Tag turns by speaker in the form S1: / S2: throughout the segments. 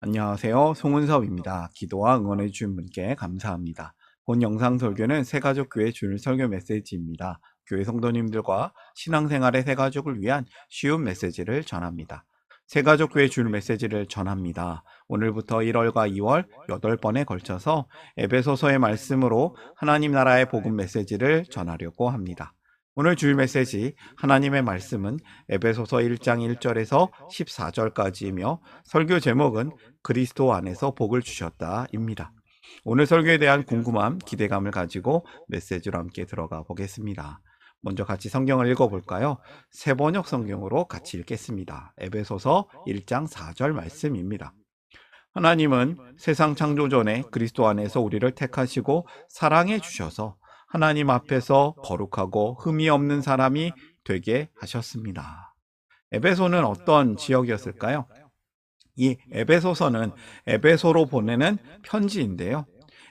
S1: 안녕하세요. 송은섭입니다. 기도와 응원해 주신 분께 감사합니다. 본 영상 설교는 새가족교회 주일 설교 메시지입니다. 교회 성도님들과 신앙생활의 새가족을 위한 쉬운 메시지를 전합니다. 새가족교회 주일 메시지를 전합니다. 오늘부터 1월과 2월 8번에 걸쳐서 에베소서의 말씀으로 하나님 나라의 복음 메시지를 전하려고 합니다. 오늘 주일 메시지 하나님의 말씀은 에베소서 1장 1절에서 14절까지이며 설교 제목은 그리스도 안에서 복을 주셨다입니다. 오늘 설교에 대한 궁금함, 기대감을 가지고 메시지로 함께 들어가 보겠습니다. 먼저 같이 성경을 읽어볼까요? 새번역 성경으로 같이 읽겠습니다. 에베소서 1장 4절 말씀입니다. 하나님은 세상 창조 전에 그리스도 안에서 우리를 택하시고 사랑해 주셔서 하나님 앞에서 거룩하고 흠이 없는 사람이 되게 하셨습니다. 에베소는 어떤 지역이었을까요? 이 에베소서는 에베소로 보내는 편지인데요.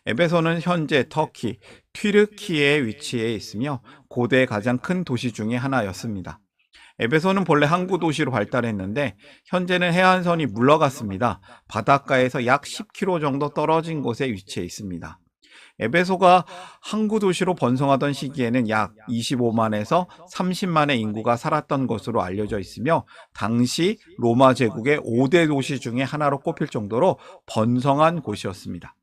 S1: 에베소는 현재 터키, 튀르키에 위치해 있으며 고대 가장 큰 도시 중에 하나였습니다. 에베소는 본래 항구 도시로 발달했는데 현재는 해안선이 물러갔습니다. 바닷가에서 약 10km 정도 떨어진 곳에 위치해 있습니다. 에베소가 항구 도시로 번성하던 시기에는 약 25만에서 30만의 인구가 살았던 것으로 알려져 있으며 당시 로마 제국의 5대 도시 중에 하나로 꼽힐 정도로 번성한 곳이었습니다.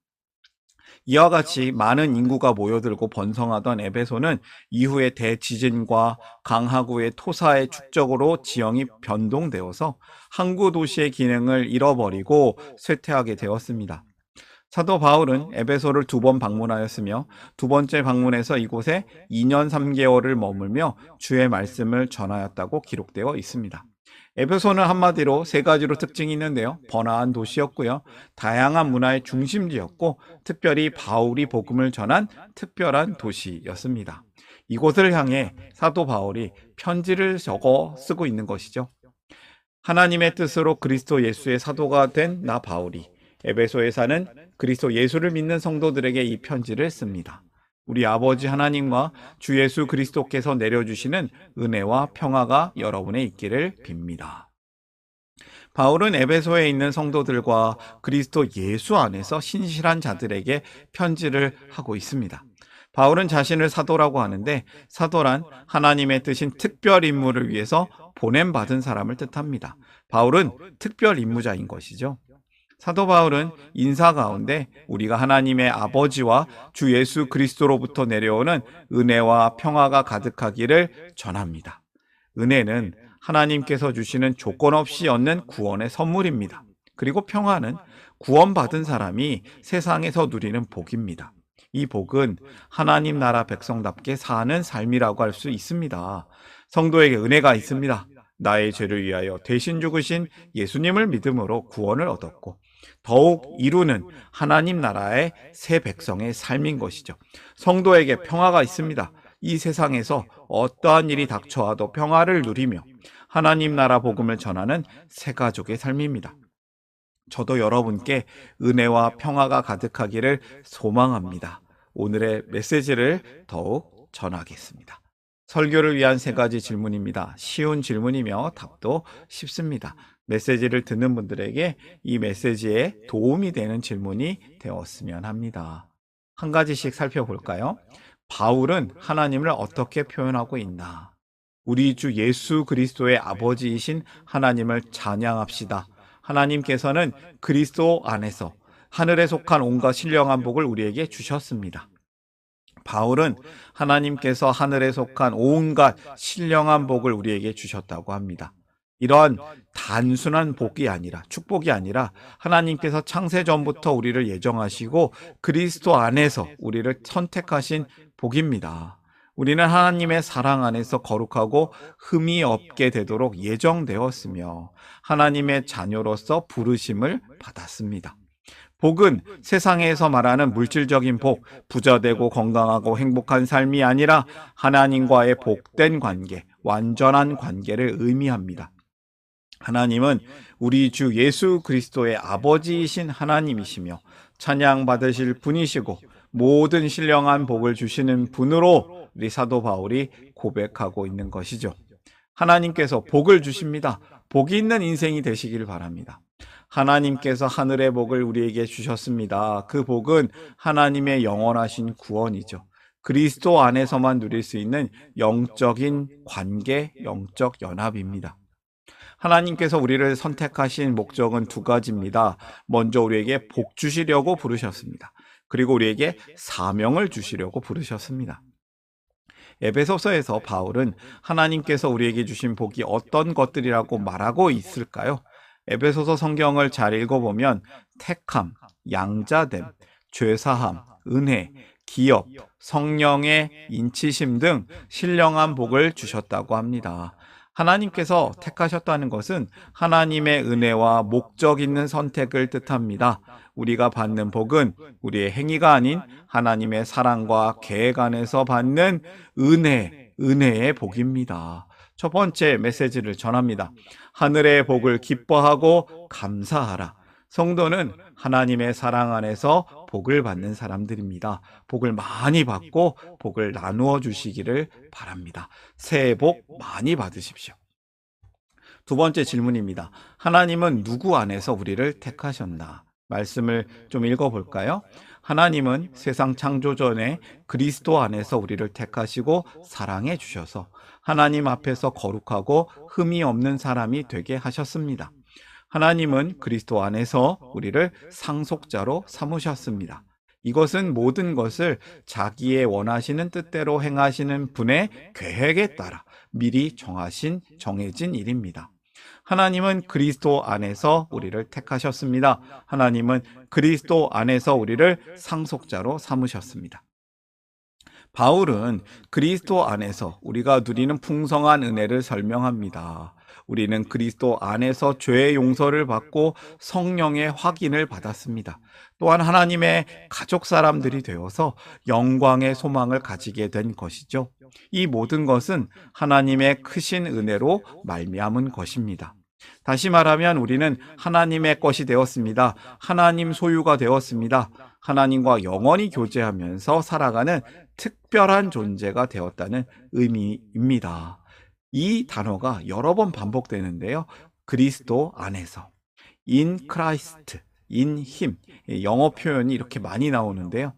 S1: 이와 같이 많은 인구가 모여들고 번성하던 에베소는 이후에 대지진과 강하구의 토사의 축적으로 지형이 변동되어서 항구 도시의 기능을 잃어버리고 쇠퇴하게 되었습니다. 사도 바울은 에베소를 2번 방문하였으며 두 번째 방문에서 이곳에 2년 3개월을 머물며 주의 말씀을 전하였다고 기록되어 있습니다. 에베소는 한마디로 세 가지로 특징이 있는데요. 번화한 도시였고요. 다양한 문화의 중심지였고 특별히 바울이 복음을 전한 특별한 도시였습니다. 이곳을 향해 사도 바울이 편지를 적어 쓰고 있는 것이죠. 하나님의 뜻으로 그리스도 예수의 사도가 된 나 바울이 에베소에 사는 그리스도 예수를 믿는 성도들에게 이 편지를 씁니다. 우리 아버지 하나님과 주 예수 그리스도께서 내려주시는 은혜와 평화가 여러분의 있기를 빕니다. 바울은 에베소에 있는 성도들과 그리스도 예수 안에서 신실한 자들에게 편지를 하고 있습니다. 바울은 자신을 사도라고 하는데 사도란 하나님의 뜻인 특별 임무를 위해서 보냄받은 사람을 뜻합니다. 바울은 특별 임무자인 것이죠. 사도 바울은 인사 가운데 우리가 하나님의 아버지와 주 예수 그리스도로부터 내려오는 은혜와 평화가 가득하기를 전합니다. 은혜는 하나님께서 주시는 조건 없이 얻는 구원의 선물입니다. 그리고 평화는 구원받은 사람이 세상에서 누리는 복입니다. 이 복은 하나님 나라 백성답게 사는 삶이라고 할 수 있습니다. 성도에게 은혜가 있습니다. 나의 죄를 위하여 대신 죽으신 예수님을 믿음으로 구원을 얻었고 더욱 이루는 하나님 나라의 새 백성의 삶인 것이죠. 성도에게 평화가 있습니다. 이 세상에서 어떠한 일이 닥쳐와도 평화를 누리며 하나님 나라 복음을 전하는 새 가족의 삶입니다. 저도 여러분께 은혜와 평화가 가득하기를 소망합니다. 오늘의 메시지를 더욱 전하겠습니다. 설교를 위한 세 가지 질문입니다. 쉬운 질문이며 답도 쉽습니다. 메시지를 듣는 분들에게 이 메시지에 도움이 되는 질문이 되었으면 합니다. 한 가지씩 살펴볼까요? 바울은 하나님을 어떻게 표현하고 있나? 우리 주 예수 그리스도의 아버지이신 하나님을 찬양합시다. 하나님께서는 그리스도 안에서 하늘에 속한 온갖 신령한 복을 우리에게 주셨습니다. 바울은 하나님께서 하늘에 속한 온갖 신령한 복을 우리에게 주셨다고 합니다. 이러한 단순한 복이 아니라 축복이 아니라 하나님께서 창세 전부터 우리를 예정하시고 그리스도 안에서 우리를 선택하신 복입니다. 우리는 하나님의 사랑 안에서 거룩하고 흠이 없게 되도록 예정되었으며 하나님의 자녀로서 부르심을 받았습니다. 복은 세상에서 말하는 물질적인 복, 부자되고 건강하고 행복한 삶이 아니라 하나님과의 복된 관계, 완전한 관계를 의미합니다. 하나님은 우리 주 예수 그리스도의 아버지이신 하나님이시며 찬양받으실 분이시고 모든 신령한 복을 주시는 분으로 우리 사도 바울이 고백하고 있는 것이죠. 하나님께서 복을 주십니다. 복이 있는 인생이 되시길 바랍니다. 하나님께서 하늘의 복을 우리에게 주셨습니다. 그 복은 하나님의 영원하신 구원이죠. 그리스도 안에서만 누릴 수 있는 영적인 관계, 영적 연합입니다. 하나님께서 우리를 선택하신 목적은 두 가지입니다. 먼저 우리에게 복 주시려고 부르셨습니다. 그리고 우리에게 사명을 주시려고 부르셨습니다. 에베소서에서 바울은 하나님께서 우리에게 주신 복이 어떤 것들이라고 말하고 있을까요? 에베소서 성경을 잘 읽어보면 택함, 양자됨, 죄사함, 은혜, 기업, 성령의 인치심 등 신령한 복을 주셨다고 합니다. 하나님께서 택하셨다는 것은 하나님의 은혜와 목적 있는 선택을 뜻합니다. 우리가 받는 복은 우리의 행위가 아닌 하나님의 사랑과 계획 안에서 받는 은혜의 복입니다. 첫 번째 메시지를 전합니다. 하늘의 복을 기뻐하고 감사하라. 성도는 하나님의 사랑 안에서 복을 받는 사람들입니다. 복을 많이 받고 복을 나누어 주시기를 바랍니다. 새해 복 많이 받으십시오. 두 번째 질문입니다. 하나님은 누구 안에서 우리를 택하셨나? 말씀을 좀 읽어볼까요? 하나님은 세상 창조 전에 그리스도 안에서 우리를 택하시고 사랑해 주셔서 하나님 앞에서 거룩하고 흠이 없는 사람이 되게 하셨습니다. 하나님은 그리스도 안에서 우리를 상속자로 삼으셨습니다. 이것은 모든 것을 자기의 원하시는 뜻대로 행하시는 분의 계획에 따라 미리 정해진 일입니다. 하나님은 그리스도 안에서 우리를 택하셨습니다. 하나님은 그리스도 안에서 우리를 상속자로 삼으셨습니다. 바울은 그리스도 안에서 우리가 누리는 풍성한 은혜를 설명합니다. 우리는 그리스도 안에서 죄의 용서를 받고 성령의 확인을 받았습니다. 또한 하나님의 가족 사람들이 되어서 영광의 소망을 가지게 된 것이죠. 이 모든 것은 하나님의 크신 은혜로 말미암은 것입니다. 다시 말하면 우리는 하나님의 것이 되었습니다. 하나님 소유가 되었습니다. 하나님과 영원히 교제하면서 살아가는 특별한 존재가 되었다는 의미입니다. 이 단어가 여러 번 반복되는데요. 그리스도 안에서, in Christ, in Him, 영어 표현이 이렇게 많이 나오는데요.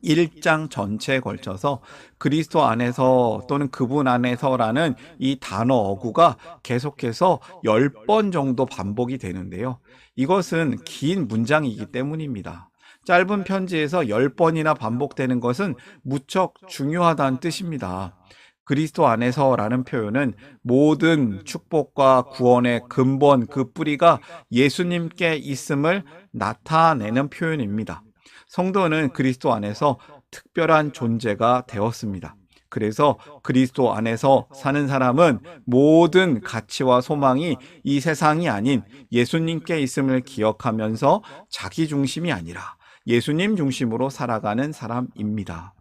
S1: 1장 전체에 걸쳐서 그리스도 안에서 또는 그분 안에서라는 이 단어 어구가 계속해서 10번 정도 반복이 되는데요. 이것은 긴 문장이기 때문입니다. 짧은 편지에서 10번이나 반복되는 것은 무척 중요하다는 뜻입니다. 그리스도 안에서라는 표현은 모든 축복과 구원의 근본, 그 뿌리가 예수님께 있음을 나타내는 표현입니다. 성도는 그리스도 안에서 특별한 존재가 되었습니다. 그래서 그리스도 안에서 사는 사람은 모든 가치와 소망이 이 세상이 아닌 예수님께 있음을 기억하면서 자기 중심이 아니라 예수님 중심으로 살아가는 사람입니다.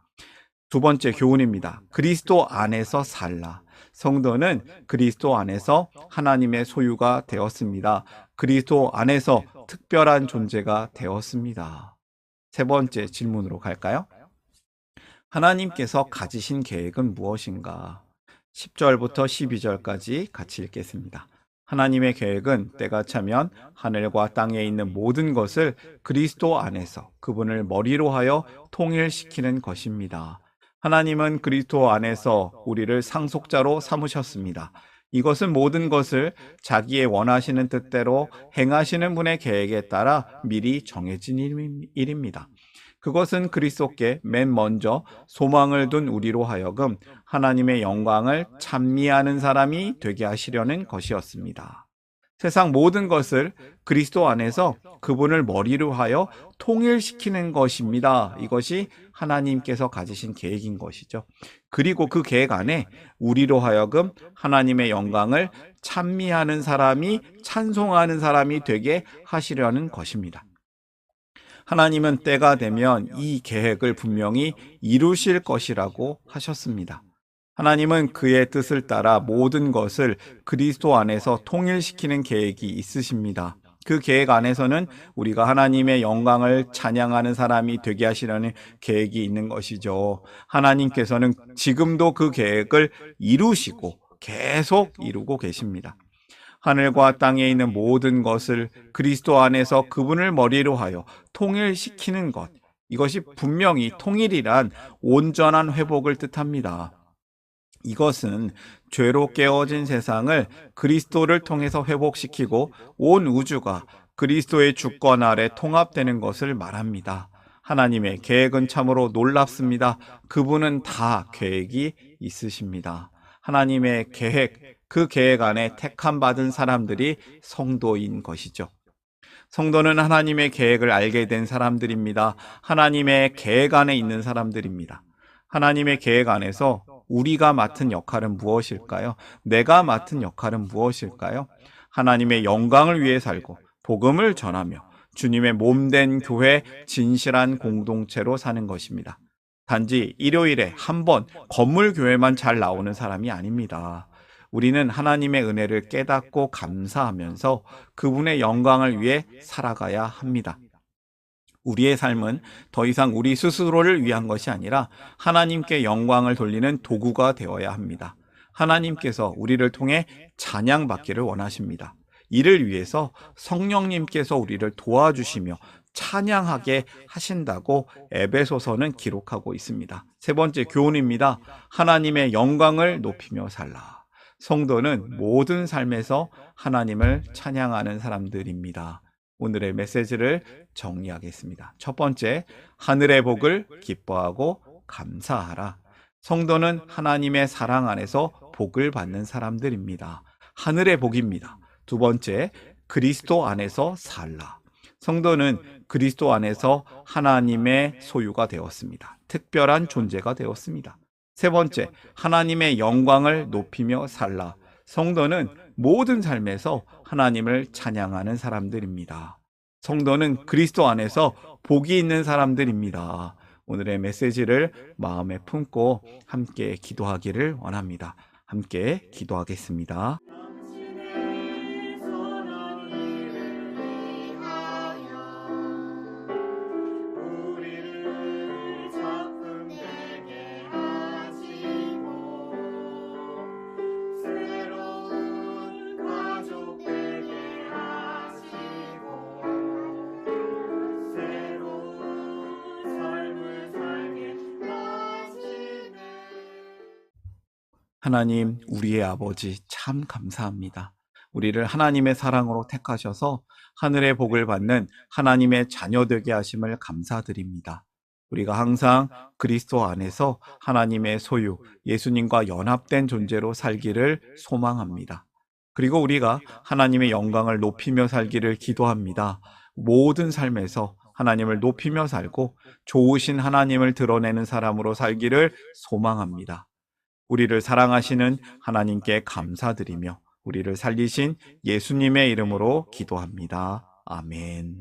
S1: 두 번째 교훈입니다. 그리스도 안에서 살라. 성도는 그리스도 안에서 하나님의 소유가 되었습니다. 그리스도 안에서 특별한 존재가 되었습니다. 세 번째 질문으로 갈까요? 하나님께서 가지신 계획은 무엇인가? 10절부터 12절까지 같이 읽겠습니다. 하나님의 계획은 때가 차면 하늘과 땅에 있는 모든 것을 그리스도 안에서 그분을 머리로 하여 통일시키는 것입니다. 하나님은 그리스도 안에서 우리를 상속자로 삼으셨습니다. 이것은 모든 것을 자기의 원하시는 뜻대로 행하시는 분의 계획에 따라 미리 정해진 일입니다. 그것은 그리스도께 맨 먼저 소망을 둔 우리로 하여금 하나님의 영광을 찬미하는 사람이 되게 하시려는 것이었습니다. 세상 모든 것을 그리스도 안에서 그분을 머리로 하여 통일시키는 것입니다. 이것이 하나님께서 가지신 계획인 것이죠. 그리고 그 계획 안에 우리로 하여금 하나님의 영광을 찬미하는 사람이, 찬송하는 사람이 되게 하시려는 것입니다. 하나님은 때가 되면 이 계획을 분명히 이루실 것이라고 하셨습니다. 하나님은 그의 뜻을 따라 모든 것을 그리스도 안에서 통일시키는 계획이 있으십니다. 그 계획 안에서는 우리가 하나님의 영광을 찬양하는 사람이 되게 하시려는 계획이 있는 것이죠. 하나님께서는 지금도 그 계획을 이루시고 계속 이루고 계십니다. 하늘과 땅에 있는 모든 것을 그리스도 안에서 그분을 머리로 하여 통일시키는 것. 이것이 분명히 통일이란 온전한 회복을 뜻합니다. 이것은 죄로 깨어진 세상을 그리스도를 통해서 회복시키고 온 우주가 그리스도의 주권 아래 통합되는 것을 말합니다. 하나님의 계획은 참으로 놀랍습니다. 그분은 다 계획이 있으십니다. 하나님의 계획, 그 계획 안에 택함 받은 사람들이 성도인 것이죠. 성도는 하나님의 계획을 알게 된 사람들입니다. 하나님의 계획 안에 있는 사람들입니다. 하나님의 계획 안에서 우리가 맡은 역할은 무엇일까요? 내가 맡은 역할은 무엇일까요? 하나님의 영광을 위해 살고 복음을 전하며 주님의 몸된 교회 진실한 공동체로 사는 것입니다. 단지 일요일에 한 번 건물 교회만 잘 나오는 사람이 아닙니다. 우리는 하나님의 은혜를 깨닫고 감사하면서 그분의 영광을 위해 살아가야 합니다. 우리의 삶은 더 이상 우리 스스로를 위한 것이 아니라 하나님께 영광을 돌리는 도구가 되어야 합니다. 하나님께서 우리를 통해 찬양받기를 원하십니다. 이를 위해서 성령님께서 우리를 도와주시며 찬양하게 하신다고 에베소서는 기록하고 있습니다. 세 번째 교훈입니다. 하나님의 영광을 높이며 살라. 성도는 모든 삶에서 하나님을 찬양하는 사람들입니다. 오늘의 메시지를 정리하겠습니다. 첫 번째, 하늘의 복을 기뻐하고 감사하라. 성도는 하나님의 사랑 안에서 복을 받는 사람들입니다. 하늘의 복입니다. 두 번째, 그리스도 안에서 살라. 성도는 그리스도 안에서 하나님의 소유가 되었습니다. 특별한 존재가 되었습니다. 세 번째, 하나님의 영광을 높이며 살라. 성도는 모든 삶에서 하나님을 찬양하는 사람들입니다. 성도는 그리스도 안에서 복이 있는 사람들입니다. 오늘의 메시지를 마음에 품고 함께 기도하기를 원합니다. 함께 기도하겠습니다. 하나님, 우리의 아버지 참 감사합니다. 우리를 하나님의 사랑으로 택하셔서 하늘의 복을 받는 하나님의 자녀 되게 하심을 감사드립니다. 우리가 항상 그리스도 안에서 하나님의 소유, 예수님과 연합된 존재로 살기를 소망합니다. 그리고 우리가 하나님의 영광을 높이며 살기를 기도합니다. 모든 삶에서 하나님을 높이며 살고 좋으신 하나님을 드러내는 사람으로 살기를 소망합니다. 우리를 사랑하시는 하나님께 감사드리며 우리를 살리신 예수님의 이름으로 기도합니다. 아멘.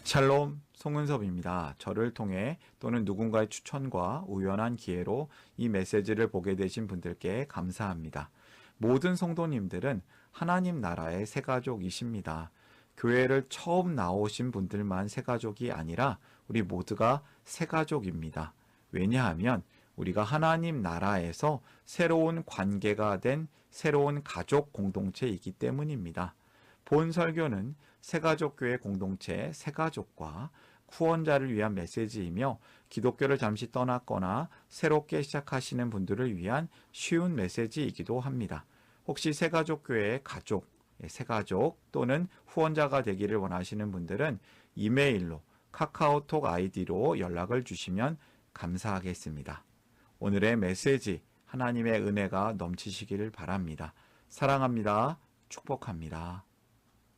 S1: 샬롬, 송은섭입니다. 저를 통해 또는 누군가의 추천과 우연한 기회로 이 메시지를 보게 되신 분들께 감사합니다. 모든 성도님들은 하나님 나라의 새가족이십니다. 교회를 처음 나오신 분들만 새가족이 아니라 우리 모두가 새가족입니다. 왜냐하면 우리가 하나님 나라에서 새로운 관계가 된 새로운 가족 공동체이기 때문입니다. 본 설교는 새가족교회 공동체 새가족과 후원자를 위한 메시지이며 기독교를 잠시 떠났거나 새롭게 시작하시는 분들을 위한 쉬운 메시지이기도 합니다. 혹시 새가족교회의 가족, 새가족 또는 후원자가 되기를 원하시는 분들은 이메일로 카카오톡 아이디로 연락을 주시면 감사하겠습니다. 오늘의 메시지, 하나님의 은혜가 넘치시기를 바랍니다. 사랑합니다. 축복합니다.